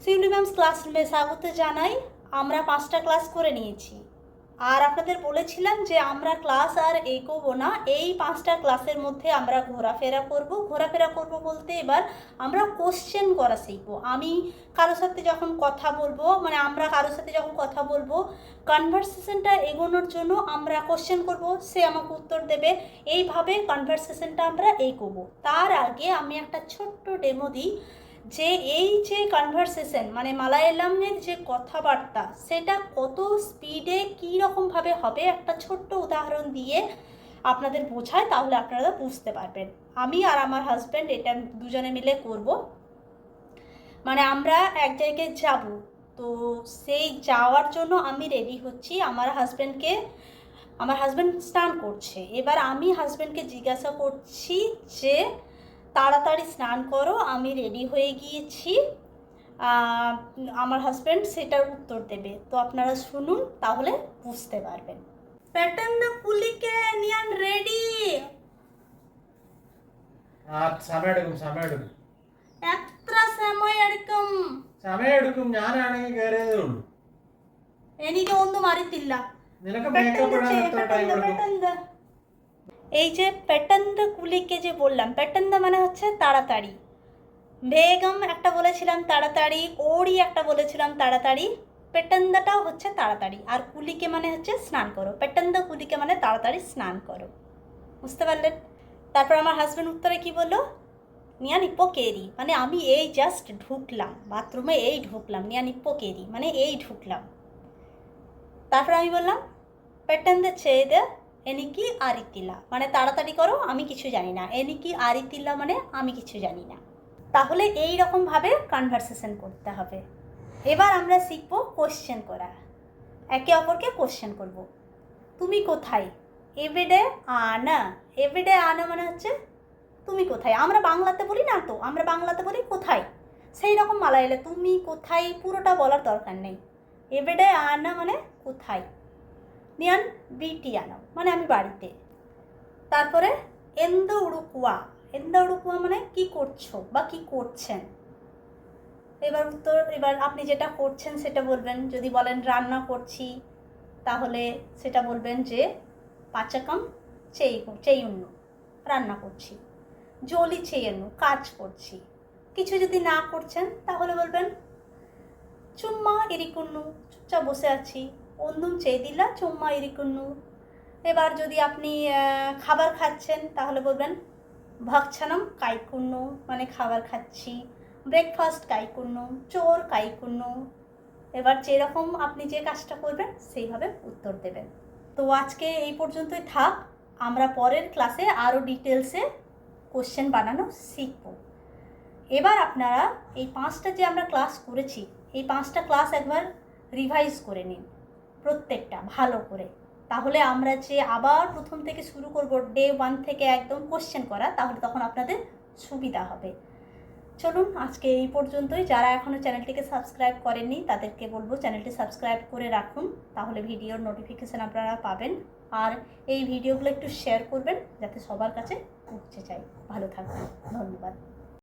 শিউলি ম্যামস ক্লাসরুমে স্বাগত জানাই। আমরা 5টা ক্লাস করে নিয়েছি আর আপনাদের বলেছিলাম যে আমরা ক্লাস আর এগোবো না, এই 5টা ক্লাসের মধ্যে আমরা ঘোরাফেরা করব বলতে এবার আমরা কোশ্চেন করা শিখবো। আমি কারোর সাথে যখন কথা বলবো, মানে আমরা কারোর সাথে যখন কথা বলবো, কনভারসেশনটা এগোনোর জন্য আমরা কোশ্চেন করব, সে আমাকে উত্তর দেবে, এইভাবে কনভারসেশনটা আমরা এগোবো। তার আগে আমি একটা ছোট্ট ডেমো দিই যে এই যে কনভারসেশন মানে মালায়ালামের যে কথাবার্তা সেটা কত স্পিডে কী রকমভাবে হবে, একটা ছোট্ট উদাহরণ দিয়ে আপনাদের বোঝায়, তাহলে আপনারা বুঝতে পারবেন। আমি আর আমার হাজব্যান্ড এটা দুজনে মিলে করব। মানে আমরা এক জায়গায় যাব, তো সেই যাওয়ার জন্য আমি রেডি হচ্ছি। আমার হাজব্যান্ড স্নান করছে। এবার আমি হাজব্যান্ডকে জিজ্ঞাসা করছি যে তাড়াতাড়ি স্নান করো, আমি রেডি হয়ে গিয়েছি। আমার হাজব্যান্ড সেটার উত্তর দেবে, তো আপনারা শুনুন, তাহলে বুঝতে পারবেন। പെട്ടെന്ന് കുളിക്കാൻ ഞാൻ റെഡി. സമയമെടുക്കും. എത്ര സമയമെടുക്കും? സമയമെടുക്കും. ഞാനാണെങ്കിൽ കയറിയതേ ഉള്ളൂ. എനിക്ക് ഒന്നും അറിയത്തില്ല. നിനക്ക് മേക്കപ്പ് ഇടാൻ എത്ര ടൈം എടുക്കും? এই যে পেটন্দ কুলিকে যে বললাম, পেটন্দ মানে হচ্ছে তাড়াতাড়ি, বেগম একটা বলেছিলাম তাড়াতাড়ি, ওড়ি একটা বলেছিলাম তাড়াতাড়ি, পেটন্দটাও হচ্ছে তাড়াতাড়ি, আর কুলিকে মানে হচ্ছে স্নান করো। পেটন্দ কুলিকে মানে তাড়াতাড়ি স্নান করো, বুঝতে পারলেন? তারপর আমার হাজব্যান্ড উত্তরে কি বললো, নিয়ান ইপ্পো কেরি, মানে আমি এই জাস্ট ঢুকলাম বাথরুমে, এই ঢুকলাম, নিয়ান ইপ্পো কেরি মানে এই ঢুকলাম। তারপর আমি বললাম পেটন্দ ছেদে এনিকি আরিতিলা, মানে তাড়াতাড়ি করো, আমি কিছু জানি না। এনিকি আরিতিলা মানে আমি কিছু জানি না। তাহলে এই রকমভাবে কনভারসেশন করতে হবে। এবার আমরা শিখবো কোশ্চেন করা, একে অপরকে কোশ্চেন করব। তুমি কোথায়? এভরিডে আনা। এভরিডে আনা মানে হচ্ছে তুমি কোথায়। আমরা বাংলাতে বলি না, তো আমরা বাংলাতে বলি কোথায়, সেই রকম মালায়ালে তুমি কোথায় পুরোটা বলার দরকার নেই। এভরিডে আনা মানে কোথায়। নিয়ান বিটি আনো মানে আমি বাড়িতে। তারপরে এন্দ উড়ুকুয়া, এন্দ উড়ুকুয়া মানে কি করছো বা কি করছেন। এবার আপনি যেটা করছেন সেটা বলবেন। যদি বলেন রান্না করছি, তাহলে সেটা বলবেন যে পাচাকাম চেইউন্নু, রান্না করছি। জলি চেয়েন্নু, কাজ করছি। কিছু যদি না করছেন তাহলে বলবেন চুম্মা ইরিকুন্নু, চুপচাপ বসে আছি। অন্যুম চেয়ে দিলা চুম্মা ইরিকুন্নু। এবার যদি আপনি খাবার খাচ্ছেন তাহলে বলবেন ভক্ষণম কাইকুন্নু, মানে খাবার খাচ্ছি। ব্রেকফাস্ট কাইকুন্নু, চোর কাইকুন্নু। এবার যেরকম আপনি যে কাজটা করবেন সেইভাবে উত্তর দেবেন। তো আজকে এই পর্যন্তই থাক, আমরা পরের ক্লাসে আরও ডিটেলসে কোশ্চেন বানানো শিখব। এবার আপনারা এই 5টা যে আমরা ক্লাস করেছি, এই 5টা ক্লাস একবার রিভাইজ করে নিন প্রত্যেকটা ভালো করে। তাহলে আমরা যে আবার প্রথম থেকে শুরু করব, ডে 1 থেকে একদম কোশ্চেন করা, তাহলে তখন আপনাদের সুবিধা হবে। চলুন আজকে এই পর্যন্তই। যারা এখনও চ্যানেলটিকে সাবস্ক্রাইব করেননি তাদেরকে বলবো চ্যানেলটি সাবস্ক্রাইব করে রাখুন, তাহলে ভিডিওর নোটিফিকেশান আপনারা পাবেন। আর এই ভিডিওগুলো একটু শেয়ার করবেন যাতে সবার কাছে পৌঁছে যায়। ভালো থাকবেন, ধন্যবাদ।